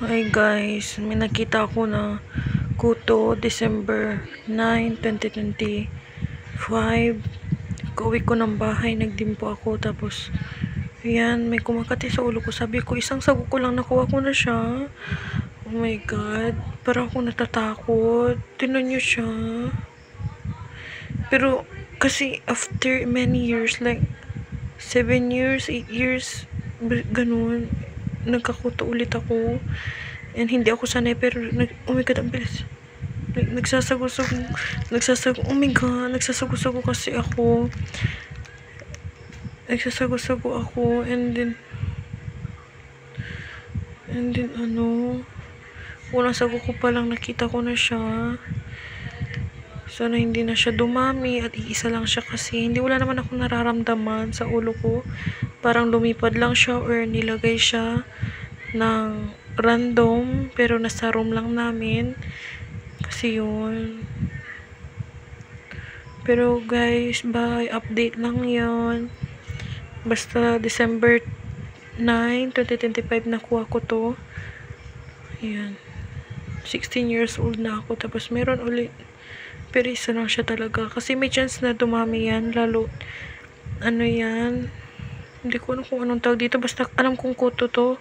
Hi guys, may nakita ako na kuto December 9, 2025. Kauwi ko ng bahay, nagdimpo ako, tapos ayan, may kumakati sa ulo ko. Sabi ko, isang sago ko lang, nakuha ko na siya. Oh my god, parang ako natatakot. Tingnan niyo siya. Pero kasi after many years, like 7 years, 8 years, ganun, nagkakuto ulit ako. And hindi ako sanay, pero oh my god, ang bilis. Like, oh my god, nagsasago-sago kasi ako. Nagsasago-sago ako, and then unang sago ko pa lang, nakita ko na siya. Sana hindi na siya dumami at iisa lang siya, kasi wala naman ako nararamdaman sa ulo ko. Parang lumipad lang siya or nilagay siya ng random, pero nasa room lang namin. Kasi yun. Pero guys, bye. Update lang yun. Basta December 9, 2025 nakuha ko to. Ayan. 16 years old na ako. Tapos meron ulit. Pero isa lang siya talaga. Kasi may chance na dumami yan. Lalo, yan. Hindi ko alam kung anong tawag dito. Basta alam kong kuto to.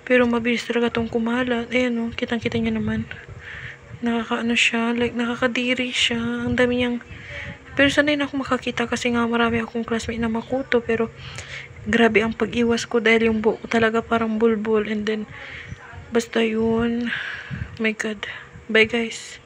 Pero mabilis talaga tong kumalat. Ayan o. Kitang-kita niya naman. Siya. Like, nakakadiri siya. Ang dami niyang. Pero sanay na ako makakita kasi nga marami akong classmate na makuto. Pero grabe ang pag-iwas ko dahil yung buhok talaga parang bulbul. And then, basta yun. Oh my god. Bye guys.